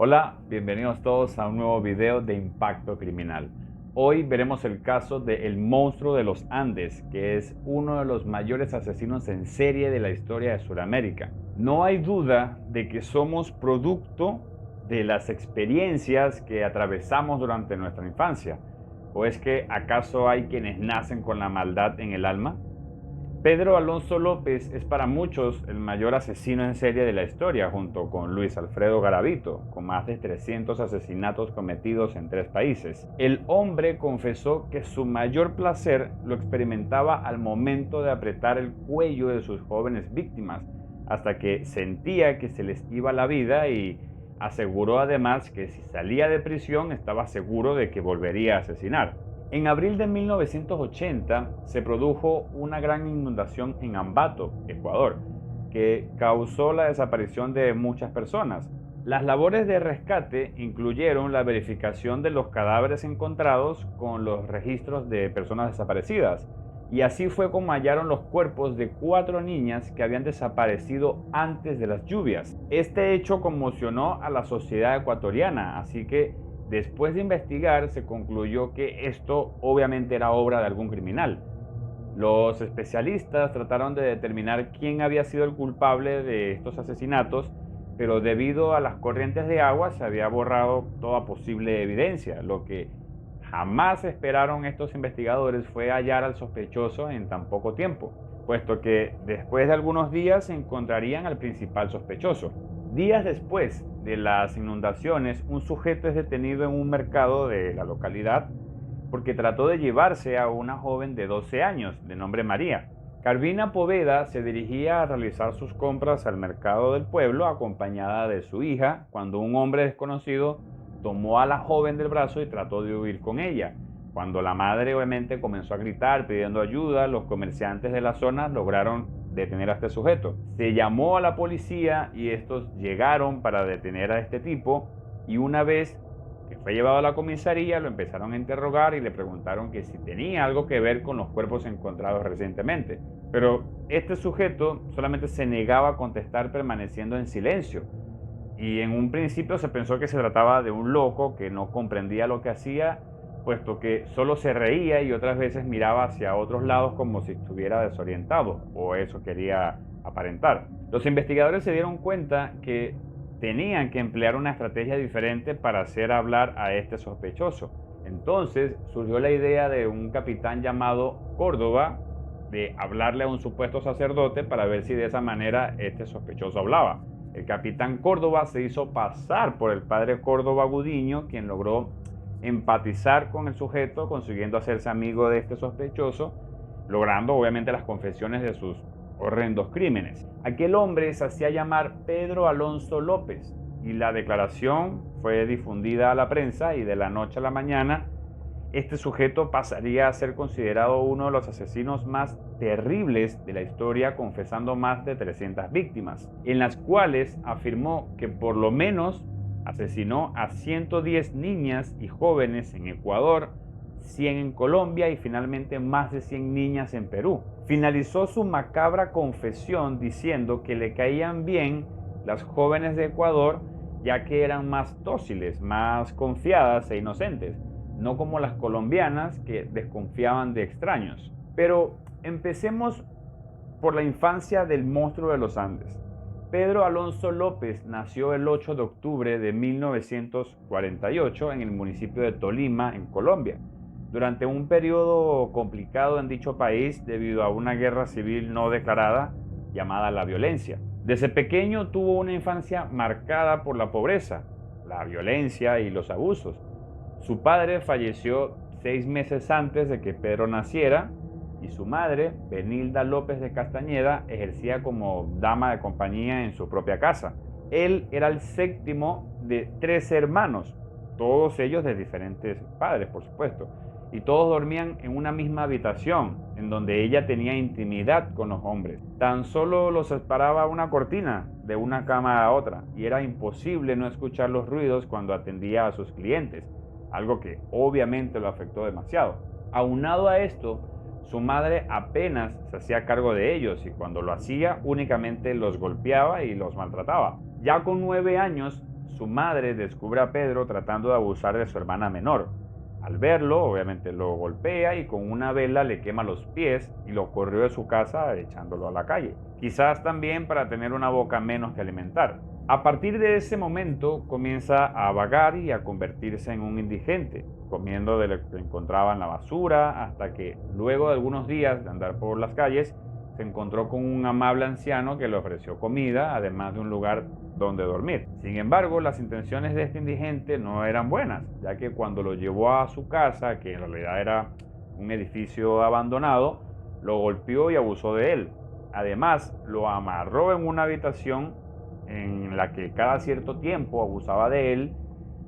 Hola, bienvenidos todos a un nuevo video de Impacto Criminal. Hoy veremos el caso de El Monstruo de los Andes, que es uno de los mayores asesinos en serie de la historia de Sudamérica. No hay duda de que somos producto de las experiencias que atravesamos durante nuestra infancia. ¿O es que acaso hay quienes nacen con la maldad en el alma? Pedro Alonso López es para muchos el mayor asesino en serie de la historia, junto con Luis Alfredo Garavito, con más de 300 asesinatos cometidos en 3 países. El hombre confesó que su mayor placer lo experimentaba al momento de apretar el cuello de sus jóvenes víctimas, hasta que sentía que se les iba la vida, y aseguró además que si salía de prisión estaba seguro de que volvería a asesinar. En abril de 1980 se produjo una gran inundación en Ambato, Ecuador, que causó la desaparición de muchas personas. Las labores de rescate incluyeron la verificación de los cadáveres encontrados con los registros de personas desaparecidas, y así fue como hallaron los cuerpos de 4 niñas que habían desaparecido antes de las lluvias. Este hecho conmocionó a la sociedad ecuatoriana, así que después de investigar, se concluyó que esto obviamente era obra de algún criminal. Los especialistas trataron de determinar quién había sido el culpable de estos asesinatos, pero debido a las corrientes de agua se había borrado toda posible evidencia. Lo que jamás esperaron estos investigadores fue hallar al sospechoso en tan poco tiempo, puesto que después de algunos días encontrarían al principal sospechoso. Días después de las inundaciones, un sujeto es detenido en un mercado de la localidad porque trató de llevarse a una joven de 12 años, de nombre María. Carvina Poveda se dirigía a realizar sus compras al mercado del pueblo acompañada de su hija, cuando un hombre desconocido tomó a la joven del brazo y trató de huir con ella. Cuando la madre obviamente comenzó a gritar pidiendo ayuda, los comerciantes de la zona lograron detener a este sujeto. Se llamó a la policía y estos llegaron para detener a este tipo, y una vez que fue llevado a la comisaría lo empezaron a interrogar y le preguntaron que si tenía algo que ver con los cuerpos encontrados recientemente. Pero este sujeto solamente se negaba a contestar, permaneciendo en silencio. Y en un principio se pensó que se trataba de un loco que no comprendía lo que hacía, puesto que solo se reía y otras veces miraba hacia otros lados como si estuviera desorientado, o eso quería aparentar. Los investigadores se dieron cuenta que tenían que emplear una estrategia diferente para hacer hablar a este sospechoso. Entonces surgió la idea de un capitán llamado Córdoba de hablarle a un supuesto sacerdote para ver si de esa manera este sospechoso hablaba. El capitán Córdoba se hizo pasar por el padre Córdoba Gudiño, quien logró empatizar con el sujeto, consiguiendo hacerse amigo de este sospechoso, logrando obviamente las confesiones de sus horrendos crímenes. Aquel hombre se hacía llamar Pedro Alonso López, y la declaración fue difundida a la prensa, y de la noche a la mañana este sujeto pasaría a ser considerado uno de los asesinos más terribles de la historia, confesando más de 300 víctimas, en las cuales afirmó que por lo menos asesinó a 110 niñas y jóvenes en Ecuador, 100 en Colombia y finalmente más de 100 niñas en Perú. Finalizó su macabra confesión diciendo que le caían bien las jóvenes de Ecuador, ya que eran más dóciles, más confiadas e inocentes, no como las colombianas, que desconfiaban de extraños. Pero empecemos por la infancia del monstruo de los Andes. Pedro Alonso López nació el 8 de octubre de 1948 en el municipio de Tolima, en Colombia, durante un periodo complicado en dicho país debido a una guerra civil no declarada llamada la violencia. Desde pequeño tuvo una infancia marcada por la pobreza, la violencia y los abusos. Su padre falleció 6 meses antes de que Pedro naciera, y su madre, Benilda López de Castañeda, ejercía como dama de compañía en su propia casa. Él era el séptimo de 13 hermanos, todos ellos de diferentes padres, por supuesto, y todos dormían en una misma habitación, en donde ella tenía intimidad con los hombres. Tan solo los separaba una cortina de una cama a otra, y era imposible no escuchar los ruidos cuando atendía a sus clientes, algo que obviamente lo afectó demasiado. Aunado a esto, su madre apenas se hacía cargo de ellos, y cuando lo hacía únicamente los golpeaba y los maltrataba. Ya con 9 años, su madre descubre a Pedro tratando de abusar de su hermana menor. Al verlo, obviamente lo golpea y con una vela le quema los pies y lo corrió de su casa echándolo a la calle. Quizás también para tener una boca menos que alimentar. A partir de ese momento comienza a vagar y a convertirse en un indigente, comiendo de lo que encontraba en la basura, hasta que luego de algunos días de andar por las calles, se encontró con un amable anciano que le ofreció comida, además de un lugar donde dormir. Sin embargo, las intenciones de este indigente no eran buenas, ya que cuando lo llevó a su casa, que en realidad era un edificio abandonado, lo golpeó y abusó de él. Además, lo amarró en una habitación en la que cada cierto tiempo abusaba de él,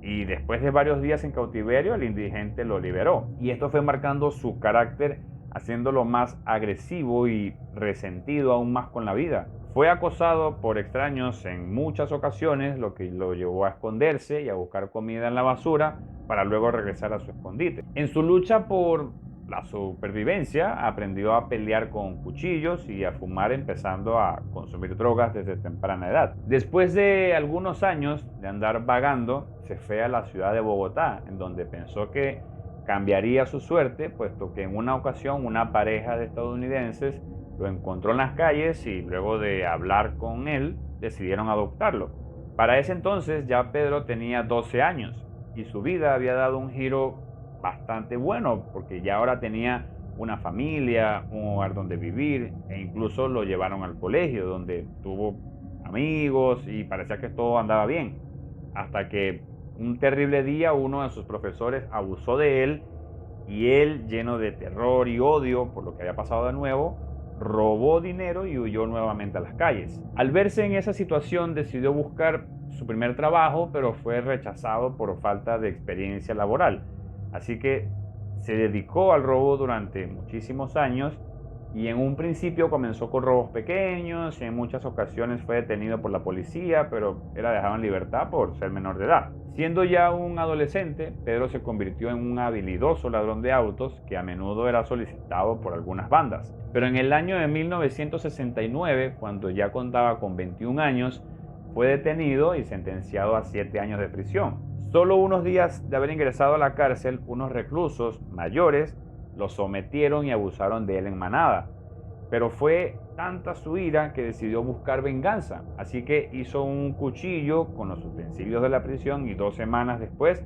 y después de varios días en cautiverio el indigente lo liberó. Y esto fue marcando su carácter, haciéndolo más agresivo y resentido aún más con la vida. Fue acosado por extraños en muchas ocasiones, lo que lo llevó a esconderse y a buscar comida en la basura para luego regresar a su escondite. En su lucha por la supervivencia, aprendió a pelear con cuchillos y a fumar, empezando a consumir drogas desde temprana edad. Después de algunos años de andar vagando, se fue a la ciudad de Bogotá, en donde pensó que cambiaría su suerte, puesto que en una ocasión una pareja de estadounidenses lo encontró en las calles y luego de hablar con él decidieron adoptarlo. Para ese entonces ya Pedro tenía 12 años y su vida había dado un giro bastante bueno, porque ya ahora tenía una familia, un hogar donde vivir, e incluso lo llevaron al colegio donde tuvo amigos y parecía que todo andaba bien, hasta que un terrible día uno de sus profesores abusó de él y él, lleno de terror y odio por lo que había pasado de nuevo, robó dinero y huyó nuevamente a las calles. Al verse en esa situación decidió buscar su primer trabajo, pero fue rechazado por falta de experiencia laboral. Así que se dedicó al robo durante muchísimos años y en un principio comenzó con robos pequeños y en muchas ocasiones fue detenido por la policía, pero era dejado en libertad por ser menor de edad. Siendo ya un adolescente, Pedro se convirtió en un habilidoso ladrón de autos que a menudo era solicitado por algunas bandas. Pero en el año de 1969, cuando ya contaba con 21 años, fue detenido y sentenciado a 7 años de prisión. Solo unos días de haber ingresado a la cárcel, unos reclusos mayores lo sometieron y abusaron de él en manada. Pero fue tanta su ira que decidió buscar venganza. Así que hizo un cuchillo con los utensilios de la prisión y 2 semanas después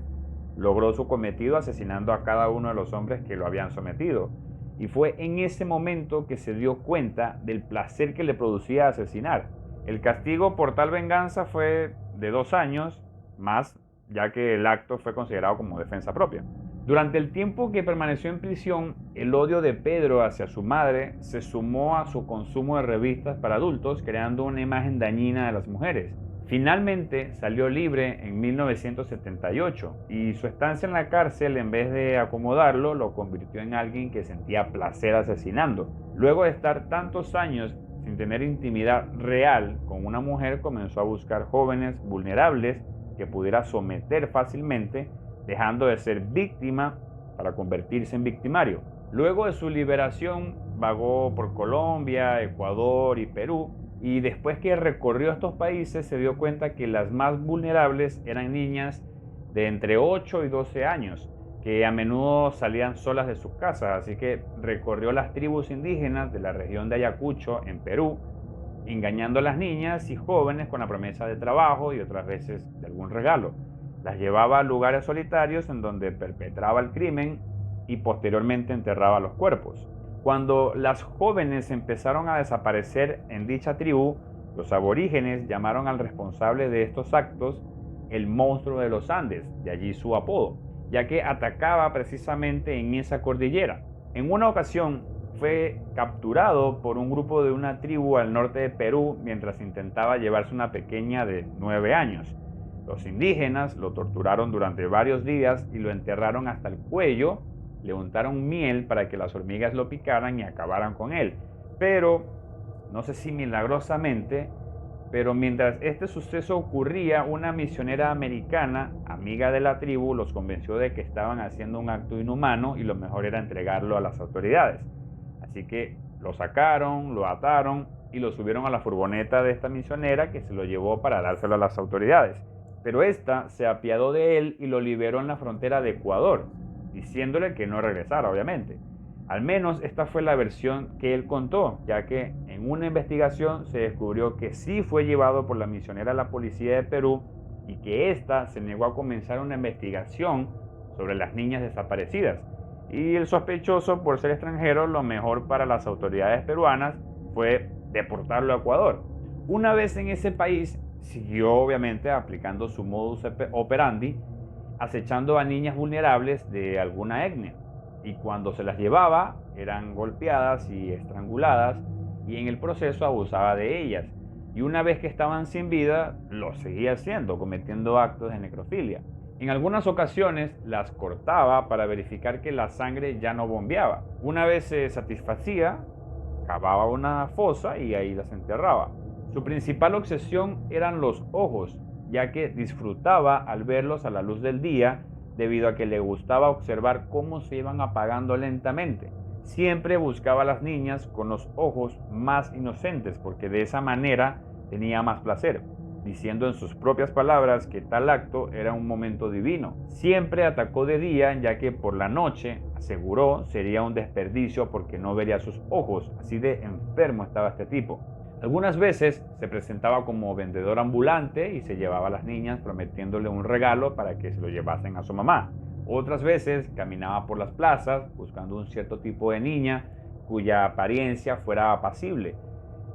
logró su cometido asesinando a cada uno de los hombres que lo habían sometido. Y fue en ese momento que se dio cuenta del placer que le producía asesinar. El castigo por tal venganza fue de 2 años más, ya que el acto fue considerado como defensa propia. Durante el tiempo que permaneció en prisión, el odio de Pedro hacia su madre se sumó a su consumo de revistas para adultos, creando una imagen dañina de las mujeres. Finalmente salió libre en 1978 y su estancia en la cárcel, en vez de acomodarlo, lo convirtió en alguien que sentía placer asesinando. Luego de estar tantos años sin tener intimidad real con una mujer, comenzó a buscar jóvenes vulnerables que pudiera someter fácilmente, dejando de ser víctima para convertirse en victimario. Luego de su liberación, vagó por Colombia, Ecuador y Perú, y después que recorrió estos países se dio cuenta que las más vulnerables eran niñas de entre 8 y 12 años, que a menudo salían solas de sus casas, así que recorrió las tribus indígenas de la región de Ayacucho, en Perú, engañando a las niñas y jóvenes con la promesa de trabajo y otras veces de algún regalo. Las llevaba a lugares solitarios en donde perpetraba el crimen y posteriormente enterraba los cuerpos. Cuando las jóvenes empezaron a desaparecer en dicha tribu, los aborígenes llamaron al responsable de estos actos el monstruo de los Andes, de allí su apodo, ya que atacaba precisamente en esa cordillera. En una ocasión fue capturado por un grupo de una tribu al norte de Perú mientras intentaba llevarse una pequeña de 9 años. Los indígenas lo torturaron durante varios días y lo enterraron hasta el cuello, le untaron miel para que las hormigas lo picaran y acabaran con él. Pero, no sé si milagrosamente, pero mientras este suceso ocurría, una misionera americana, amiga de la tribu, los convenció de que estaban haciendo un acto inhumano y lo mejor era entregarlo a las autoridades. Así que lo sacaron, lo ataron y lo subieron a la furgoneta de esta misionera, que se lo llevó para dárselo a las autoridades. pero esta se apiadó de él y lo liberó en la frontera de Ecuador, diciéndole que no regresara, obviamente. Al menos esta fue la versión que él contó, ya que en una investigación se descubrió que sí fue llevado por la misionera a la policía de Perú y que ésta se negó a comenzar una investigación sobre las niñas desaparecidas. Y el sospechoso, por ser extranjero, lo mejor para las autoridades peruanas fue deportarlo a Ecuador. Una vez en ese país, siguió obviamente aplicando su modus operandi, acechando a niñas vulnerables de alguna etnia. Y cuando se las llevaba, eran golpeadas y estranguladas, y en el proceso abusaba de ellas. Y una vez que estaban sin vida, lo seguía haciendo, cometiendo actos de necrofilia. En algunas ocasiones las cortaba para verificar que la sangre ya no bombeaba. Una vez se satisfacía, cavaba una fosa y ahí las enterraba. Su principal obsesión eran los ojos, ya que disfrutaba al verlos a la luz del día debido a que le gustaba observar cómo se iban apagando lentamente. Siempre buscaba a las niñas con los ojos más inocentes porque de esa manera tenía más placer, diciendo en sus propias palabras que tal acto era un momento divino. Siempre atacó de día, ya que por la noche, aseguró, sería un desperdicio porque no vería sus ojos, así de enfermo estaba este tipo. Algunas veces se presentaba como vendedor ambulante y se llevaba a las niñas prometiéndole un regalo para que se lo llevasen a su mamá. Otras veces caminaba por las plazas buscando un cierto tipo de niña cuya apariencia fuera apacible.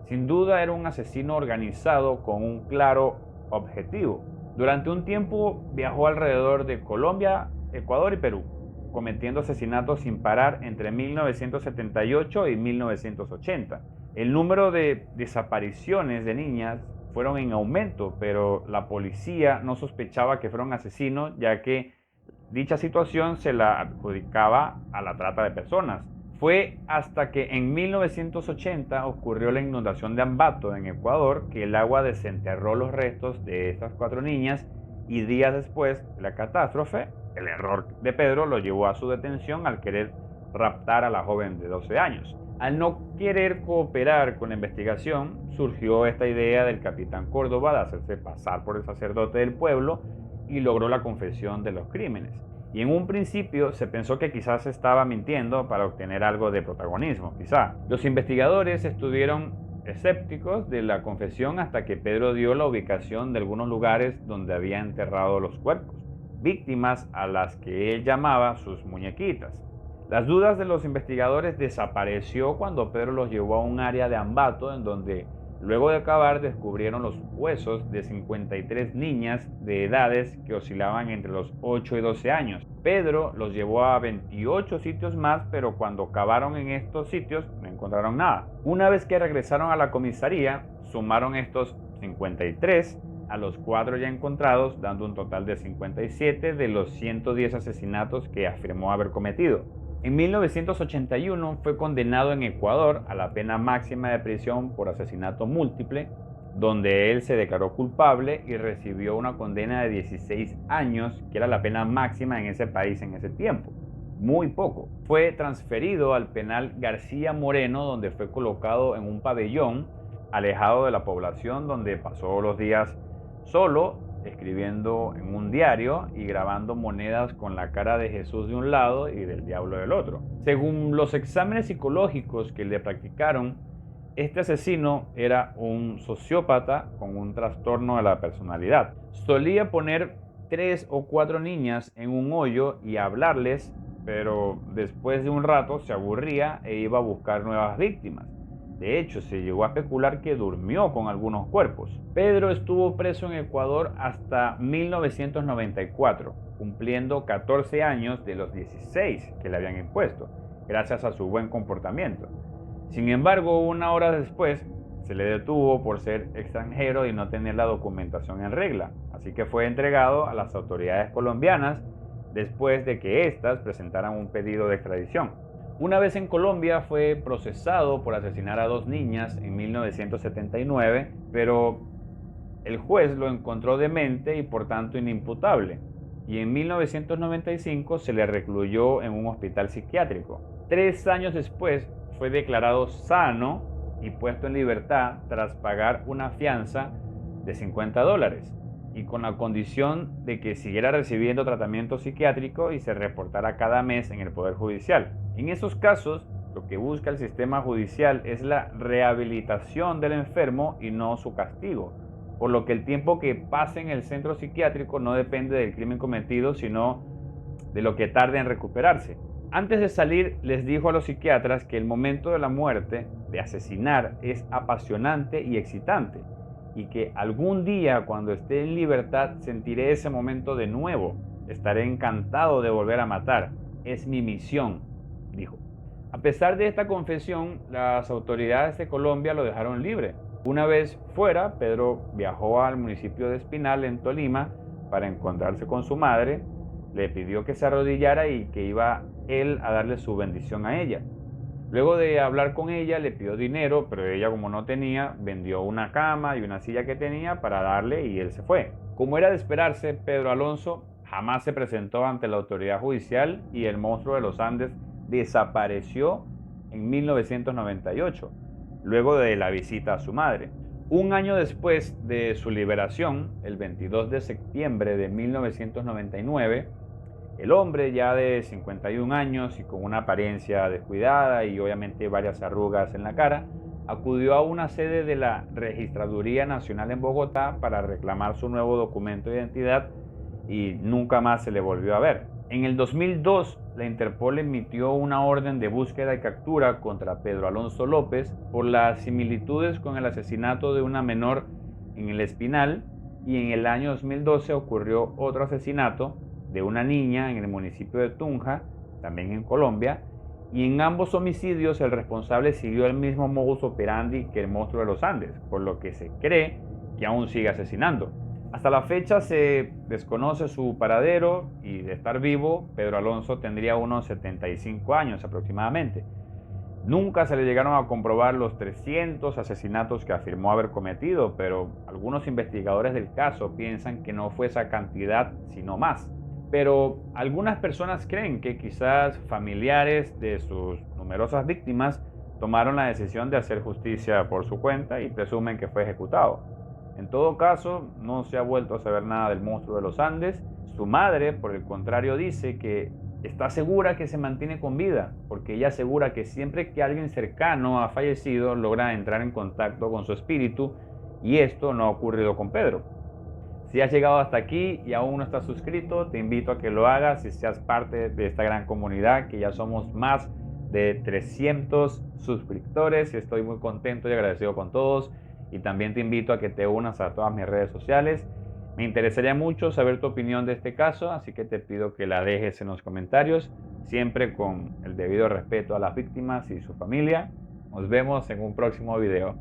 Sin duda era un asesino organizado con un claro objetivo. Durante un tiempo viajó alrededor de Colombia, Ecuador y Perú, cometiendo asesinatos sin parar entre 1978 y 1980. El número de desapariciones de niñas fueron en aumento, pero la policía no sospechaba que fueron asesinos, ya que dicha situación se la adjudicaba a la trata de personas. Fue hasta que en 1980 ocurrió la inundación de Ambato en Ecuador que el agua desenterró los restos de estas 4 niñas y días después de la catástrofe, el error de Pedro lo llevó a su detención al querer raptar a la joven de 12 años. Al no querer cooperar con la investigación, surgió esta idea del capitán Córdoba de hacerse pasar por el sacerdote del pueblo y logró la confesión de los crímenes. Y en un principio se pensó que quizás estaba mintiendo para obtener algo de protagonismo, quizá. Los investigadores estuvieron escépticos de la confesión hasta que Pedro dio la ubicación de algunos lugares donde había enterrado los cuerpos, víctimas a las que él llamaba sus muñequitas. Las dudas de los investigadores desapareció cuando Pedro los llevó a un área de Ambato en donde luego de cavar descubrieron los huesos de 53 niñas de edades que oscilaban entre los 8 y 12 años. Pedro los llevó a 28 sitios más, pero cuando cavaron en estos sitios no encontraron nada. Una vez que regresaron a la comisaría, sumaron estos 53 a los 4 ya encontrados, dando un total de 57 de los 110 asesinatos que afirmó haber cometido. En 1981 fue condenado en Ecuador a la pena máxima de prisión por asesinato múltiple, donde él se declaró culpable y recibió una condena de 16 años, que era la pena máxima en ese país en ese tiempo. Muy poco. Fue transferido al penal García Moreno, donde fue colocado en un pabellón alejado de la población, donde pasó los días solo, escribiendo en un diario y grabando monedas con la cara de Jesús de un lado y del diablo del otro. Según los exámenes psicológicos que le practicaron, este asesino era un sociópata con un trastorno de la personalidad. Solía poner 3 o 4 niñas en un hoyo y hablarles, pero después de un rato se aburría e iba a buscar nuevas víctimas. De hecho, se llegó a especular que durmió con algunos cuerpos. Pedro estuvo preso en Ecuador hasta 1994, cumpliendo 14 años de los 16 que le habían impuesto, gracias a su buen comportamiento. Sin embargo, una hora después, se le detuvo por ser extranjero y no tener la documentación en regla, así que fue entregado a las autoridades colombianas después de que éstas presentaran un pedido de extradición. Una vez en Colombia fue procesado por asesinar a 2 niñas en 1979, pero el juez lo encontró demente y por tanto inimputable, y en 1995 se le recluyó en un hospital psiquiátrico. 3 años después fue declarado sano y puesto en libertad tras pagar una fianza de $50. y con la condición de que siguiera recibiendo tratamiento psiquiátrico y se reportara cada mes en el Poder Judicial. En esos casos, lo que busca el sistema judicial es la rehabilitación del enfermo y no su castigo, por lo que el tiempo que pase en el centro psiquiátrico no depende del crimen cometido, sino de lo que tarde en recuperarse. Antes de salir, les dijo a los psiquiatras que el momento de la muerte, de asesinar, es apasionante y excitante, y que algún día, cuando esté en libertad, sentiré ese momento de nuevo. Estaré encantado de volver a matar. Es mi misión, dijo. A pesar de esta confesión, las autoridades de Colombia lo dejaron libre. Una vez fuera, Pedro viajó al municipio de Espinal, en Tolima, para encontrarse con su madre. Le pidió que se arrodillara y que iba él a darle su bendición a ella. Luego de hablar con ella, le pidió dinero, pero ella, como no tenía, vendió una cama y una silla que tenía para darle y él se fue. Como era de esperarse, Pedro Alonso jamás se presentó ante la autoridad judicial y el monstruo de los Andes desapareció en 1998, luego de la visita a su madre. Un año después de su liberación, el 22 de septiembre de 1999, el hombre, ya de 51 años y con una apariencia descuidada y obviamente varias arrugas en la cara, acudió a una sede de la Registraduría Nacional en Bogotá para reclamar su nuevo documento de identidad y nunca más se le volvió a ver. En el 2002, la Interpol emitió una orden de búsqueda y captura contra Pedro Alonso López por las similitudes con el asesinato de una menor en El Espinal, y en el año 2012 ocurrió otro asesinato de una niña en el municipio de Tunja, también en Colombia, y en ambos homicidios el responsable siguió el mismo modus operandi que el monstruo de los Andes, por lo que se cree que aún sigue asesinando. Hasta la fecha se desconoce su paradero y, de estar vivo, Pedro Alonso tendría unos 75 años aproximadamente. Nunca se le llegaron a comprobar los 300 asesinatos que afirmó haber cometido, pero algunos investigadores del caso piensan que no fue esa cantidad, sino más. Pero algunas personas creen que quizás familiares de sus numerosas víctimas tomaron la decisión de hacer justicia por su cuenta y presumen que fue ejecutado. En todo caso, no se ha vuelto a saber nada del monstruo de los Andes. Su madre, por el contrario, dice que está segura que se mantiene con vida, porque ella asegura que siempre que alguien cercano ha fallecido, logra entrar en contacto con su espíritu, y esto no ha ocurrido con Pedro. Si has llegado hasta aquí y aún no estás suscrito, te invito a que lo hagas y seas parte de esta gran comunidad, que ya somos más de 300 suscriptores, y estoy muy contento y agradecido con todos. Y también te invito a que te unas a todas mis redes sociales. Me interesaría mucho saber tu opinión de este caso, así que te pido que la dejes en los comentarios, siempre con el debido respeto a las víctimas y su familia. Nos vemos en un próximo video.